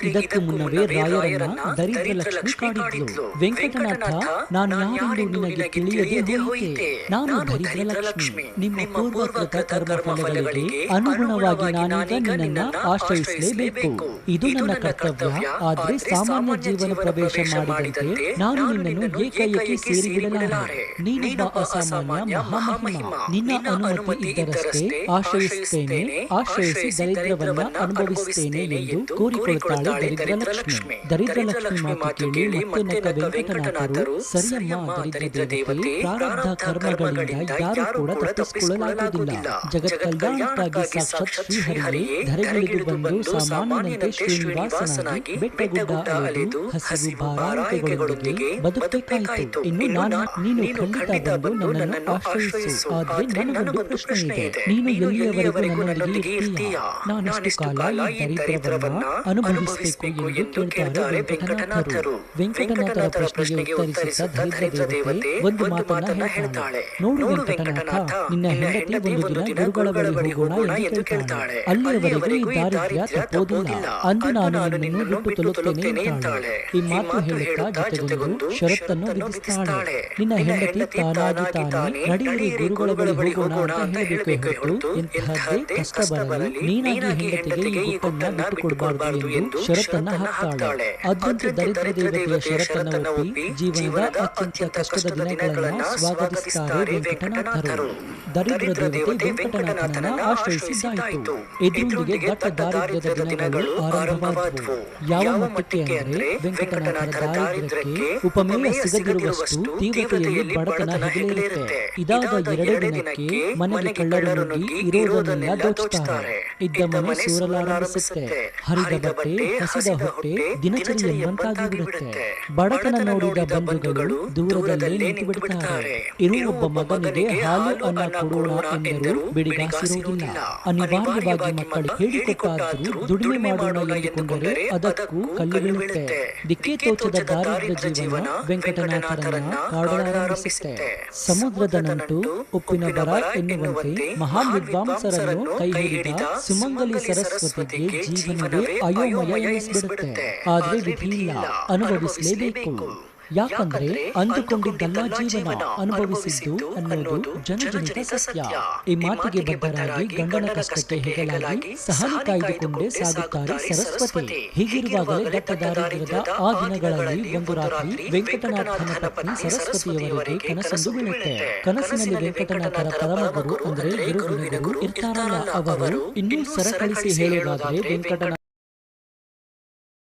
ಇದಕ್ಕೂ ಮುನ್ನವೇ ರಾಯರನ್ನ ದರಿದ್ರ ಲಕ್ಷ್ಮಿ ಕಾಡಿದ್ಲು. ವೆಂಕಟನಾಥ, ನಾನು ಯಾರೆಂದು ನಿನಗೆ ತಿಳಿಯದೆ ಹೋಯಿತೆ. ನಾನು ದರಿದ್ರ ಲಕ್ಷ್ಮಿ. ನಿಮ್ಮ ಪೂರ್ವಕೃತ ಕರ್ಮಫಲಗಳಿಗೆ ಅನುಗುಣವಾಗಿ ನಾನೀಗ ನಿನ್ನನ್ನು ಆಶ್ರಯಿಸಲೇಬೇಕು. ಇದು ನನ್ನ ಕರ್ತವ್ಯ. ಆದರೆ ಸಾಮಾನ್ಯ ಜೀವನ ಪ್ರವೇಶ ಮಾಡಿದಂತೆ ನಾನು ನಿನ್ನನ್ನು ಏಕಾಏಕಿ ಸೇರಿಬಿಡಲಾರೆ. ನೀನೊಬ್ಬ ಅಸಾಮಾನ್ಯ ಮಹಾಮಹಿಮ. ನಿನ್ನ ಅನುಮತಿ ಇದ್ದರಷ್ಟೇ ಆಶ್ರಯಿಸುತ್ತೇನೆ. ಆಶ್ರಯಿಸಿ ದರಿದ್ರವನ್ನ ಅನುಭವಿಸುತ್ತೇನೆ ಎಂದು ಕೋರಿಕೊಳ್ಳುತ್ತಾಳೆ ದರಿದ್ರ ಲಕ್ಷ್ಮಿ. ದರಿದ್ರ ಲಕ್ಷ್ಮಿ ಮಾತು ಕೇಳಿ ಮತ್ತೆ ನಕ್ಕ ವೆಂಕಟನಾಥರು, ಸರಿಯಮ್ಮ ದರಿದ್ರ ದೇವತೆ, ಪ್ರಾರಬ್ಧ ಕರ್ಮಗಳಿಂದ ಯಾರು ಕೂಡ ತಪ್ಪಿಸಿಕೊಳ್ಳಲಾಗುವುದಿಲ್ಲ. ಜಗತ್ಕಲ್ಯಾಣಕ್ಕಾಗಿ ಸಾಕ್ಷಾತ್ ಶ್ರೀಹರಿಯೇ ಧರೆಗಿಳಿದು ಬಂದು ಸಾಮಾನ್ಯನಂತೆ ಶ್ರೀನಿವಾಸನಾಗಿ ಬೆಟ್ಟಗುಡ್ಡ ಅಲೆದು ಹಸಿವು ಭಾರಾರಿಕೆಗಳೊಂದಿಗೆ ಬದುಕಬೇಕಾಯಿತು. ಇನ್ನು ನೀನು ಖಂಡಿತ ಬಂದು ನನ್ನನ್ನು ಆಶ್ರಯಿಸು. ಆದರೆ ನನಗೊಂದು ಪ್ರಶ್ನೆ ಇದೆ. ನೀನು ಎಲ್ಲಿಯವರೆಗೂ ನನ್ನೊಂದಿಗೆ ಇರ್ತೀಯಾ? ನಾನೆಷ್ಟು ಕಾಲ ಈ ದರಿದ್ರವನ್ನ ಅನುಭವಿಸಬೇಕು ಎಂದು ಕೇಳ್ತಾರೆ ವೆಂಕಟನಾಥರು. ವೆಂಕಟನಾಥರ ಪ್ರಶ್ನೆಗೆ ಉತ್ತರಿಸಿದ ದರಿದ್ರ ದೇವತೆ ಒಂದು ಮಾತನ್ನ ಹೇಳ್ತಾಳೆ. ನೋಡು ವೆಂಕಟನಾಥ, ನಿನ್ನ ಹೆಂಡತಿ ಒಂದು ದಿನ ಗುರುಗಳ ಬಳಿ ಹೋಗೋಣ ಎಂದು ಕೇಳ್ತಾಳೆ. ಅಲ್ಲಿಯವರೆಗೂ ಈ ದಾರಿದ್ರ್ಯ ತಪ್ಪೋದಿಲ್ಲ. ಅಂದು ನಾನು ನಿನ್ನನ್ನು ಬಿಟ್ಟು ತೊಲುತ್ತೇನೆ ಎಂತಾಳೆ. ಈ ಮಾತು ಹೇಳುತ್ತಾ ಜೊತೆಗೊಂದು ಷರತ್ತನ್ನು ವಿಧಿಸ್ತಾಳೆ. ನಿನ್ನ ಹೆಂಡತಿ ತಾನಾಗಿ ತಾನೇ ನಡೆಯಿರಿ ಗುರುಗಳ ಬಳಿ ಹೋಗೋಣ ಅಂತ ಹೇಳಬೇಕು ಹೊರತು ಎಂತಹದ್ದೇ ಕಷ್ಟ ಬರಲಿ ನೀನಾಗಿ ಹೆಂಡತಿಗೆ ಈ ಗುಟ್ಟನ್ನ ಬಿಟ್ಟುಕೊಡಬಾರದು ಎಂದು ಷರತ್ತನ್ನ ಹಾಕ್ತಾಳೆ. ಅದ್ರಂತೆ ದರಿದ್ರ ದೇವತೆಯ ಷರತ್ತನ್ನ ಒಪ್ಪಿ ಜೀವನದ ಅತ್ಯಂತ ಕಷ್ಟದ ದಿನಗಳನ್ನ ಸ್ವಾಗತಿಸುತ್ತಾರೆ ವೆಂಕಟನಾಥರು. ದರಿದ್ರ ದೇವತೆ ವೆಂಕಟನಾಥನನ್ನ ಆಶ್ರಯಿಸಿದ್ದಾಯಿತು. ಇದರೊಂದಿಗೆ ದಟ್ಟ ದಾರಿದ್ರ್ಯದ ದಿನಗಳು ಆರಂಭವಾದವು. ಯಾವ ಮಟ್ಟಕ್ಕೆ ಅಂದರೆ ವೆಂಕಟನಾಥನ ದಾರಿದ್ರ್ಯಕ್ಕೆ ಉಪಮೇಯ ಸಿಗದಿರುವಷ್ಟು ತೀವ್ರತೆಯಲ್ಲಿ ಬಡತನ ಹೆಗಲೇರುತ್ತೆ. ಇದಾದ ಎರಡೇ ದಿನಕ್ಕೆ ಮನೆಗೆ ಕಳ್ಳರು ನುಗ್ಗಿ ಇರೋದನ್ನೆಲ್ಲ ದೋಚುತ್ತಾರೆ. ಇದ್ದ ಮನೆ ಸೂರಲಾರಂಭಿಸುತ್ತೆ. ಹರಿದ ಬಟ್ಟೆ, ಹಸಿದ ಹೊಟ್ಟೆ, ದಿನಚರಿ ಎಂಬಂತಾಗಿಬಿಡುತ್ತೆ. ಬಡತನ ನೋಡಿದ ಬಂಧುಗಳು ದೂರದಲ್ಲೇ ನಿಂತು ಬಿಡುತ್ತಾರೆ. ಇರುವ ಒಬ್ಬ ಮಗನಿಗೆ ಹಾಲು ಅನ್ನ ಕೊಡೋಣ ಎಂದರೂ ಬಿಡಿಗಾಸಿರುವುದಿಲ್ಲ. ಅನಿವಾರ್ಯವಾಗಿ ಮಕ್ಕಳು ಹೇಳಿಕೊಟ್ಟಾದರೂ ದುಡಿಮೆ ಮಾಡೋಣ ಎಂದುಕೊಂಡರೆ ಅದಕ್ಕೂ ಕಲ್ಲಿಡುತ್ತೆ. ದಿಕ್ಕೇ ತೋಚದ ದಾರಿದ್ರ್ಯ ಜೀವನ ವೆಂಕಟನಾಥರನ್ನ ಕಾಡಲಾರಂಭಿಸುತ್ತೆ. ಸಮುದ್ರದ ನಂಟು ಉಪ್ಪಿನ ಬರ ಎನ್ನುವಂತೆ ಮಹಾನ್ ವಿದ್ವಾಂಸರನ್ನು ಕೈ ಹಿಡಿದ ಸುಮಂಗಲಿ ಸರಸ್ವತಿಗೆ ಜೀವನವೇ ಅಯೋಮಯ ಎನಿಸಿಬಿಡುತ್ತೆ. ಆದ್ರೆ ವಿಧಿಯಿಲ್ಲ, ಅನುಭವಿಸಲೇಬೇಕು. ಯಾಕಂದ್ರೆ ಅಂದುಕೊಂಡಿದ್ದಲ್ಲ ಜೀವನ ಅನುಭವಿಸಿದ್ದು ಅನ್ನೋದು ಜನಜನಿತ ಸತ್ಯ. ಈ ಮಾತಿಗೆ ಬದ್ಧರಾಗಿ ಗಂಡನ ಕಷ್ಟಕ್ಕೆ ಹೆಗಲಾಗಿ ಸಹನೆ ಕಾಯ್ದುಕೊಂಡೇ ಸಾಗುತ್ತಾರೆ ಸರಸ್ವತಿ. ಹೀಗಿರುವಾಗಲೇ ದಟ್ಟ ದಾರಿದ್ರ್ಯದ ಆ ದಿನಗಳಲ್ಲಿ ಒಂದು ರಾತ್ರಿ ವೆಂಕಟನಾಥನ ಪತ್ನಿ ಸರಸ್ವತಿಯವರಿಗೆ ಕನಸೊಂದು ಬೀಳುತ್ತೆ. ಕನಸಿನಲ್ಲಿ ವೆಂಕಟನಾಥರ ಪರಮಗುರು ಅಂದ್ರೆ ಗುರುಗಳು ಇರ್ತಾರಲ್ಲ, ಅವರು ಇನ್ನೂ ಸರಕಳಿಸಿ ಹೇಳುವಾಗಲೇ ವೆಂಕಟನಾಥ